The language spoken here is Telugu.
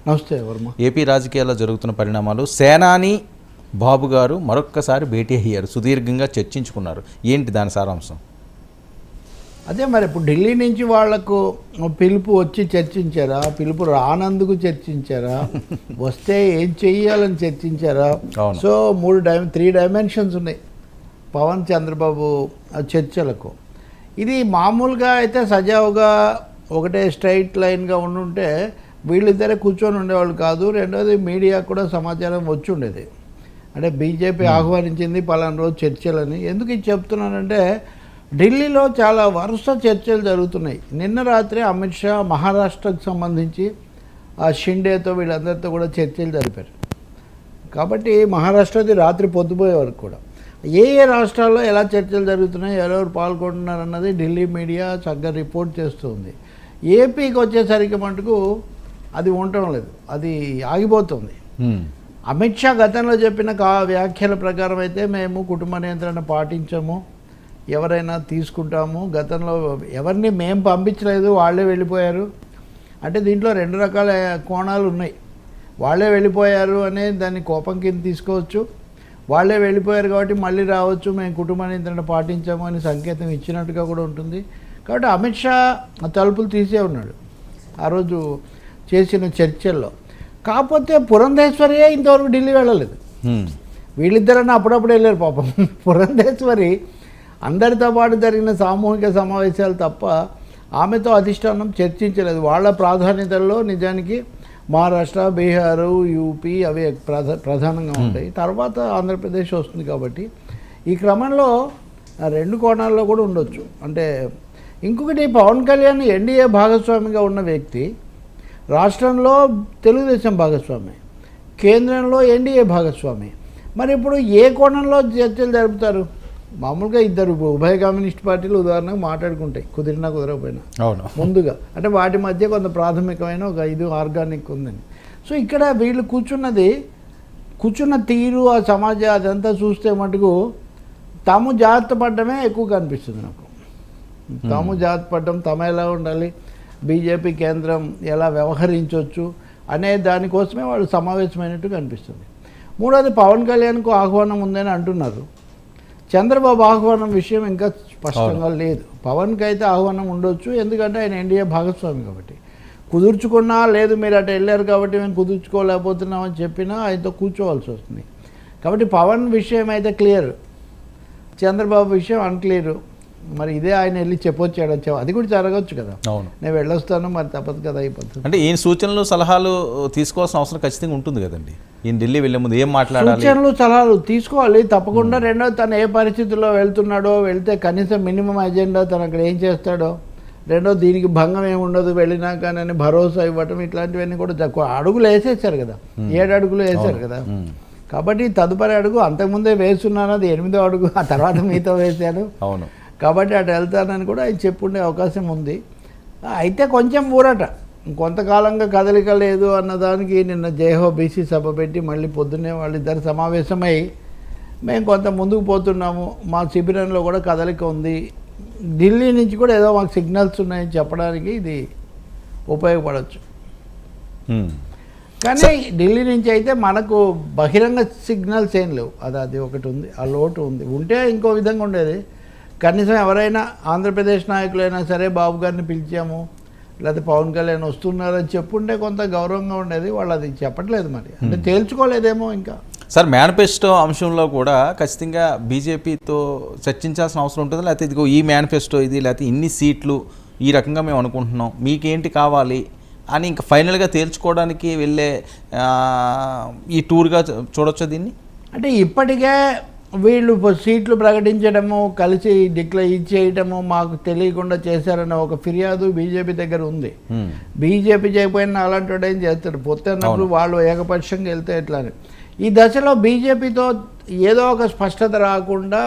నమస్తే వర్మ. ఏపీ రాజకీయాల్లో జరుగుతున్న పరిణామాలు, సేనాని బాబు గారు మరొక్కసారి భేటీ అయ్యారు, సుదీర్ఘంగా చర్చించుకున్నారు. ఏంటి దాని సారాంశం? అదే మరి ఇప్పుడు ఢిల్లీ నుంచి వాళ్లకు పిలుపు వచ్చి చర్చించారా, పిలుపు రానందుకు చర్చించారా, వస్తే ఏం చెయ్యాలని చర్చించారా? సో 3 డైమెన్షన్స్ ఉన్నాయి పవన్ చంద్రబాబు చర్చలకు. ఇది మామూలుగా అయితే సజావుగా ఒకటే స్ట్రైట్ లైన్గా ఉండుంటే వీళ్ళిద్దరే కూర్చొని ఉండేవాళ్ళు కాదు. రెండోది మీడియా కూడా సమాచారం వచ్చి ఉండేది. అంటే బీజేపీ ఆహ్వానించింది పలానా రోజు చర్చలని. ఎందుకు ఇది చెప్తున్నానంటే ఢిల్లీలో చాలా వరుస చర్చలు జరుగుతున్నాయి. నిన్న రాత్రి అమిత్ షా మహారాష్ట్రకు సంబంధించి ఆ షిండేతో వీళ్ళందరితో కూడా చర్చలు జరిపారు. కాబట్టి మహారాష్ట్రది రాత్రి పొద్దుపోయే వరకు కూడా ఏ రాష్ట్రాల్లో ఎలా చర్చలు జరుగుతున్నాయి, ఎవరెవరు పాల్గొంటున్నారు అన్నది ఢిల్లీ మీడియా చక్కగా రిపోర్ట్ చేస్తుంది. ఏపీకి వచ్చేసరికి మటుకు అది ఉండటం లేదు, అది ఆగిపోతుంది. అమిత్ షా గతంలో చెప్పిన వ్యాఖ్యల ప్రకారం అయితే మేము కుటుంబ నియంత్రణ పాటించము, ఎవరైనా తీసుకుంటాము, గతంలో ఎవరిని మేము పంపించలేదు, వాళ్ళే వెళ్ళిపోయారు. అంటే దీంట్లో 2 రకాల కోణాలు ఉన్నాయి. వాళ్ళే వెళ్ళిపోయారు అనే దాన్ని కోపం కింద తీసుకోవచ్చు, వాళ్ళే వెళ్ళిపోయారు కాబట్టి మళ్ళీ రావచ్చు, మేము కుటుంబ నియంత్రణ పాటించాము అని సంకేతం ఇచ్చినట్టుగా కూడా ఉంటుంది. కాబట్టి అమిత్ షా తలుపులు తీసే ఉన్నాడు ఆ రోజు చేసిన చర్చల్లో. కాకపోతే పురంధేశ్వరియే ఇంతవరకు ఢిల్లీ వెళ్ళలేదు. వీళ్ళిద్దరన్నా అప్పుడప్పుడు వెళ్ళారు పాపం. పురంధేశ్వరి అందరితో పాటు జరిగిన సామూహిక సమావేశాలు తప్ప ఆమెతో అధిష్టానం చర్చించలేదు. వాళ్ళ ప్రాధాన్యతల్లో నిజానికి మహారాష్ట్ర, బీహారు, యూపీ అవి ప్రధానంగా ఉంటాయి. తర్వాత ఆంధ్రప్రదేశ్ వస్తుంది. కాబట్టి ఈ క్రమంలో 2 కోణాల్లో కూడా ఉండొచ్చు. అంటే ఇంకొకటి, పవన్ కళ్యాణ్ ఎన్డీఏ భాగస్వామిగా ఉన్న వ్యక్తి, రాష్ట్రంలో తెలుగుదేశం భాగస్వామి, కేంద్రంలో ఎన్డీఏ భాగస్వామి. మరి ఇప్పుడు ఏ కోణంలో చర్చలు జరుపుతారు? మామూలుగా ఇద్దరు ఉభయ కమ్యూనిస్ట్ పార్టీలు ఉదాహరణకు మాట్లాడుకుంటాయి, కుదిరినా కుదరకపోయినా ముందుగా. అంటే వాటి మధ్య కొంత ప్రాథమికమైన ఒక ఇది ఆర్గానిక్ ఉందని. సో ఇక్కడ వీళ్ళు కూర్చున్న తీరు, ఆ సమాజం అదంతా చూస్తే మటుకు తాము జాగ్రత్త పడ్డమే ఎక్కువ కనిపిస్తుంది నాకు. తాము జాగ్రత్త పడ్డం, తమ ఎలా ఉండాలి, బీజేపీ కేంద్రం ఎలా వ్యవహరించవచ్చు అనే దానికోసమే వాళ్ళు సమావేశమైనట్టు కనిపిస్తుంది. మూడోది, పవన్ కళ్యాణ్కు ఆహ్వానం ఉందని అంటున్నారు. చంద్రబాబు ఆహ్వానం విషయం ఇంకా స్పష్టంగా లేదు. పవన్కి అయితే ఆహ్వానం ఉండొచ్చు, ఎందుకంటే ఆయన ఎన్డీఏ భాగస్వామి కాబట్టి. కుదుర్చుకున్నా, లేదు మీరు అటు వెళ్ళారు కాబట్టి మేము కుదుర్చుకోలేకపోతున్నామని చెప్పినా ఆయనతో కూర్చోవాల్సి వస్తుంది. కాబట్టి పవన్ విషయం అయితే క్లియర్, చంద్రబాబు విషయం అన్క్లియర్. మరి ఇదే ఆయన వెళ్ళి చెప్పొచ్చాడు, అది కూడా జరగవచ్చు కదా. నేను వెళ్ళొస్తాను, మరి తప్పదు కదా అయిపోతుంది. అంటే ఈయన సూచనలు సలహాలు తీసుకోవాల్సిన అవసరం ఖచ్చితంగా ఉంటుంది కదండి. ఈయన ఢిల్లీ వెళ్ళే ముందు ఏం మాట్లాడాలి, సూచనలు సలహాలు తీసుకోవాలి తప్పకుండా. రెండోది, తను ఏ పరిస్థితుల్లో వెళ్తున్నాడో, వెళ్తే కనీసం మినిమం ఎజెండా తను అక్కడ ఏం చేస్తాడో. రెండోది, దీనికి భంగం ఏమి ఉండదు వెళ్ళినాకనని భరోసా ఇవ్వటం, ఇట్లాంటివన్నీ కూడా అడుగులు వేసేసారు కదా, 7 అడుగులు వేశారు కదా. కాబట్టి తదుపరి అడుగు అంతకుముందే వేస్తున్నాను, అది 8వ అడుగు, ఆ తర్వాత మీతో వేశాను. అవును, కాబట్టి అటు వెళ్తానని కూడా ఆయన చెప్పుండే అవకాశం ఉంది. అయితే కొంచెం ఊరట, కొంతకాలంగా కదలిక లేదు అన్నదానికి నిన్న జయహో బీసీ సభ పెట్టి మళ్ళీ పొద్దున్నే వాళ్ళిద్దరు సమావేశమై మేము కొంత ముందుకు పోతున్నాము, మా శిబిరంలో కూడా కదలిక ఉంది, ఢిల్లీ నుంచి కూడా ఏదో మాకు సిగ్నల్స్ ఉన్నాయని చెప్పడానికి ఇది ఉపయోగపడవచ్చు. కానీ ఢిల్లీ నుంచి అయితే మనకు బహిరంగ సిగ్నల్స్ ఏం లేవు. అది ఒకటి ఉంది, ఆ లోటు ఉంది. ఉంటే ఇంకో విధంగా ఉండేది. కనీసం ఎవరైనా ఆంధ్రప్రదేశ్ నాయకులైనా సరే బాబు గారిని పిలిచాము, లేకపోతే పవన్ కళ్యాణ్ వస్తున్నారని చెప్పుంటే కొంత గౌరవంగా ఉండేది. వాళ్ళు అది చెప్పట్లేదు, మరి అంటే తేల్చుకోలేదేమో ఇంకా. సార్, మేనిఫెస్టో అంశంలో కూడా ఖచ్చితంగా బీజేపీతో చర్చించాల్సిన అవసరం ఉంటుంది. లేకపోతే ఇదిగో ఈ మేనిఫెస్టో ఇది, లేకపోతే ఇన్ని సీట్లు ఈ రకంగా మేము అనుకుంటున్నాం, మీకేంటి కావాలి అని ఇంకా ఫైనల్గా తేల్చుకోవడానికి వెళ్ళే ఈ టూర్గా చూడొచ్చు దీన్ని. అంటే ఇప్పటికే వీళ్ళు సీట్లు ప్రకటించడము, కలిసి ఇచ్చేయటము, మాకు తెలియకుండా చేశారన్న ఒక ఫిర్యాదు బీజేపీ దగ్గర ఉంది. బీజేపీ చేయకపోయినా అలాంటి వాడు ఏం చేస్తాడు, పొత్తన్నప్పుడు వాళ్ళు ఏకపక్షంగా వెళ్తే ఎట్లా అని. ఈ దశలో బీజేపీతో ఏదో ఒక స్పష్టత రాకుండా